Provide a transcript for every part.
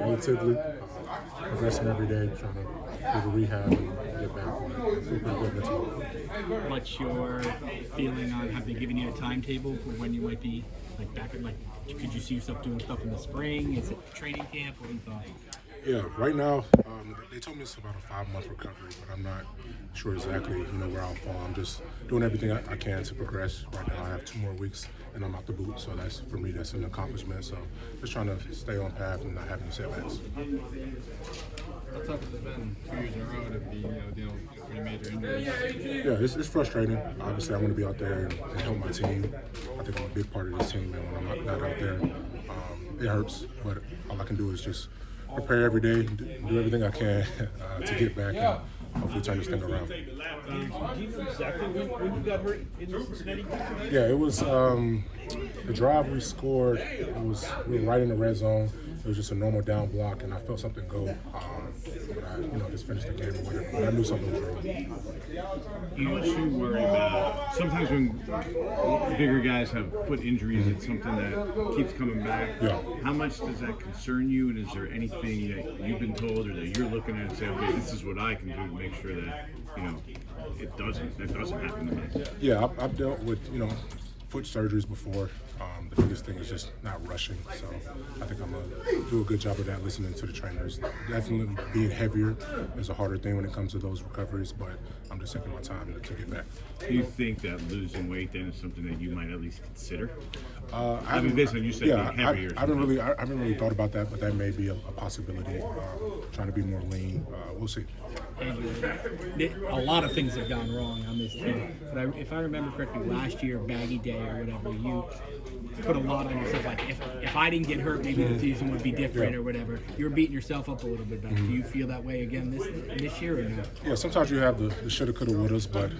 relatively. Progressing every day, trying to do the rehab and get back. But feel pretty good mentally. What's your feeling on, have they given you a timetable for when you might be like back at, like, could you see yourself doing stuff in the spring? Is it training camp? What do you thought? Yeah, right now, they told me it's about a 5-month recovery, but I'm not sure exactly, where I'll fall. I'm just doing everything I can to progress. Right now, I have 2 more weeks, and I'm out the boot, so for me, that's an accomplishment. So just trying to stay on path and not have any setbacks. How tough has it been 2 years in a row to be, dealing with 3 major injuries? Yeah, it's frustrating. Obviously, I want to be out there and help my team. I think I'm a big part of this team, and when I'm not out there, it hurts. But all I can do is just prepare every day, do everything I can to get back and hopefully turn this thing around. Do you know exactly when you got hurt in Cincinnati? Yeah, it was the drive we scored. We were right in the red zone. It was just a normal down block, and I felt something go. But I, just finished the game or whatever. But I knew something was wrong. How much you worry about? Sometimes when bigger guys have foot injuries, it's something that keeps coming back. Yeah. How much does that concern you? And is there anything that you've been told or that you're looking at and say, okay, this is what I can do to make sure that that doesn't happen to me? Yeah, I've dealt with foot surgeries before. The biggest thing is just not rushing. So I think I'm gonna do a good job of that. Listening to the trainers. Definitely being heavier is a harder thing when it comes to those recoveries, but I'm just taking my time to get back. Do you think that losing weight then is something that you might at least consider? I mean, basically, you said being heavier. I haven't really thought about that, but that may be a possibility. Trying to be more lean. We'll see. A lot of things have gone wrong on this team. But if I remember correctly, last year, Baggy Day or whatever, you put a lot on yourself. Like, if I didn't get hurt, maybe the season would be different or whatever. You were beating yourself up a little bit better. Do you feel that way again this year or no? Yeah, sometimes you have the shoulda, coulda, wouldas, but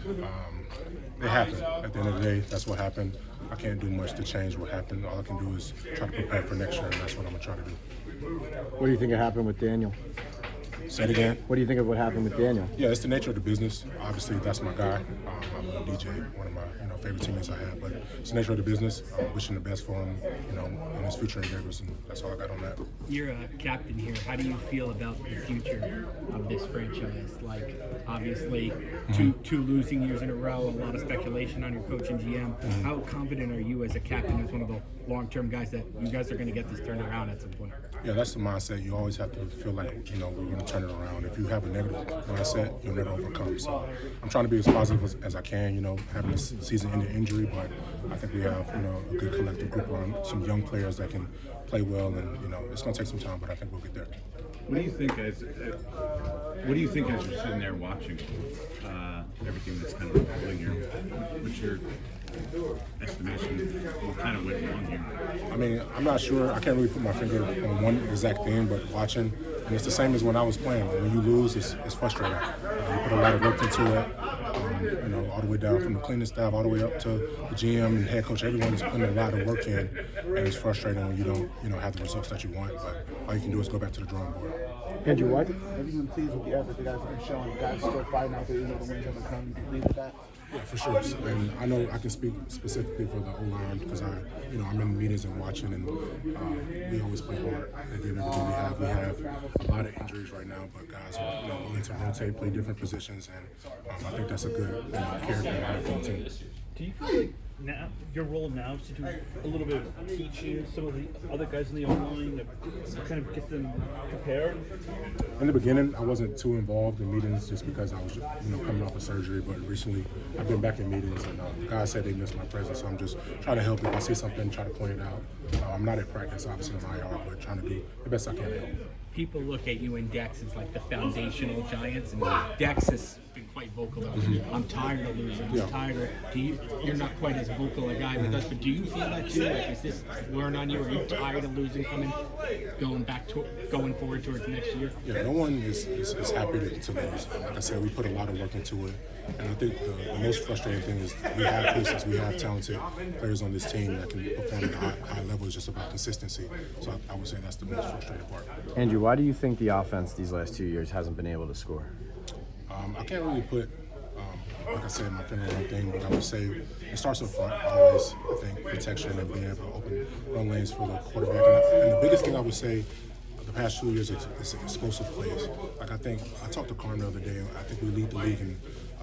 it happened. At the end of the day, that's what happened. I can't do much to change what happened. All I can do is try to prepare for next year, and that's what I'm going to try to do. What do you think happened with Daniel? Say it again. What do you think of what happened with Daniel? Yeah, it's the nature of the business. Obviously, that's my guy. I love DJ, one of my favorite teammates I have. But it's the nature of the business. Wishing the best for him, in his future endeavors, and that's all I got on that. You're a captain here. How do you feel about the future of this franchise? Like, obviously, two losing years in a row, a lot of speculation on your coach and GM. How confident are you as a captain, as one of the long-term guys, that you guys are going to get this turned around at some point? Yeah, that's the mindset. You always have to feel like, we're going to turn it around. If you have a negative mindset, you'll never overcome. So I'm trying to be as positive as I can, having this season-ending injury, but I think we have, a good collective group around some young players that can play well, and, it's going to take some time, but I think we'll get there. What do you think as you're sitting there watching everything that's kind of unfolding here? What's your estimation of what kind of went wrong here? I mean, I'm not sure. I can't really put my finger on one exact thing, but watching, and it's the same as when I was playing. When you lose, it's frustrating. You put a lot of work into it. All the way down from the cleaning staff, all the way up to the GM and head coach. Everyone is putting a lot of work in, and it's frustrating when you don't, have the results that you want. But all you can do is go back to the drawing board. Andrew, what? Have you been pleased with the effort the guys have been showing? The guys still fighting out there, the wins haven't come. You pleased with that? Yeah, for sure. And I know I can speak specifically for the O-line because I'm in meetings and watching, and we always play hard and give everything we have. We have a lot of injuries right now, but guys are willing to rotate, play different positions, and I think that's a good character to have for the team. Do you feel like now your role now is to do a little bit of teaching some of the other guys in the O-line to kind of get them prepared? In the beginning, I wasn't too involved in meetings just because I was, coming off of surgery. But recently, I've been back in meetings, and the guys said they missed my presence. So I'm just trying to help. If I see something, try to point it out. I'm not at practice, obviously, on IR, but trying to do the best I can to help. People look at you and Dex as like the foundational giants, and Dex has been quite vocal about I'm tired of losing. I'm tired of. You're not quite as vocal a guy with us, but do you feel that too? Like, is this wearing on you? Are you tired of losing, going forward towards next year? Yeah, no one is happy to lose. Like I said, we put a lot of work into it, and I think the most frustrating thing is we have pieces, we have talented players on this team that can perform at a high level. It's just about consistency. So I would say that's the most frustrating part. Andrew, why do you think the offense these last 2 years hasn't been able to score? I can't really put, like I said, my finger on one thing, but I would say it starts up front always. I think protection and being able to open run lanes for the quarterback. And the biggest thing I would say, the past 2 years, it's explosive plays. Like I talked to Carm the other day. I think we lead the league in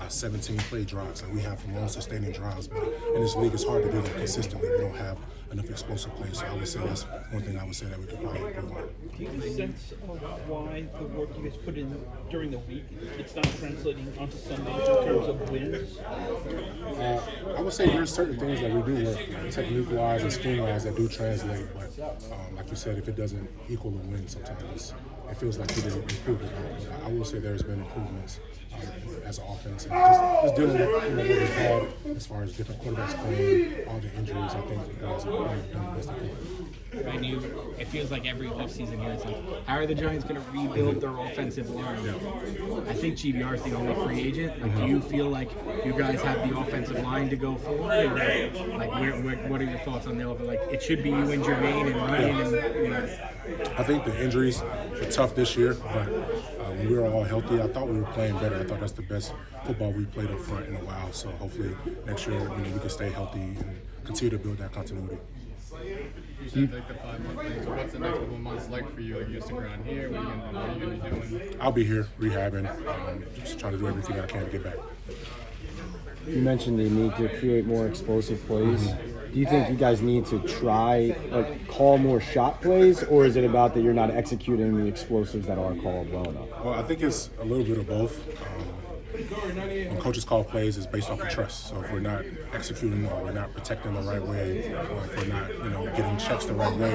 17 play drives. Like we have long sustaining drives, but in this league, it's hard to do that consistently. We don't have enough explosive plays. So I would say that's one thing I would say that we could probably improve on. Do you have a sense of why the work you guys put in during the week, it's not translating onto Sunday in terms of wins? I would say there's certain things that we do work, technique-wise and scheme-wise, that do translate. But like you said, if it doesn't equal a win, sometimes it feels like we didn't improve it. But I will say there's been improvements as an offense, and just dealing with what we've had as far as different quarterbacks playing, all the injuries. I think the guys have done the best they can. I knew it feels like every offseason here, it's like, how are the Giants going to rebuild their offensive line? I think GBR is the only free agent. Like, do you feel like you guys have the offensive line to go forward? Or like, what are your thoughts on the offense? Like, it should be you and Jermaine and Ryan. And, you know. I think the injuries were tough this year, but when we were all healthy, I thought we were playing better. I thought that's the best football we played up front in a while. So hopefully next year, we can stay healthy and continue to build that continuity. You said like the 5-month thing. So what's the next couple of months like for you? Like you stick around here? What are you going to be doing? I'll be here rehabbing, just trying to do everything I can to get back. You mentioned the need to create more explosive plays. Do you think you guys need to try, call more shot plays, or is it about that you're not executing the explosives that are called well enough? Well, I think it's a little bit of both. When coaches call plays, it's based off of trust. So if we're not executing or we're not protecting the right way, or if we're not, getting checks the right way,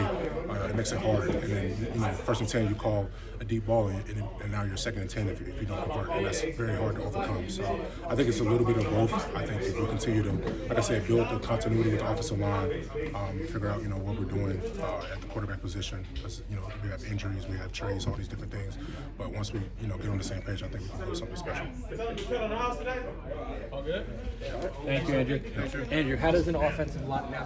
it makes it hard. And then, first and 10, you call a deep ball, and now you're second and 10 if you don't convert, and that's very hard to overcome. So I think it's a little bit of both. I think if we continue to, like I said, build the continuity with the offensive line, figure out, what we're doing at the quarterback position, because, we have injuries, we have trades, all these different things. But once we, get on the same page, I think we can do something special. Thank you, Andrew. Andrew, how does an offensive line now?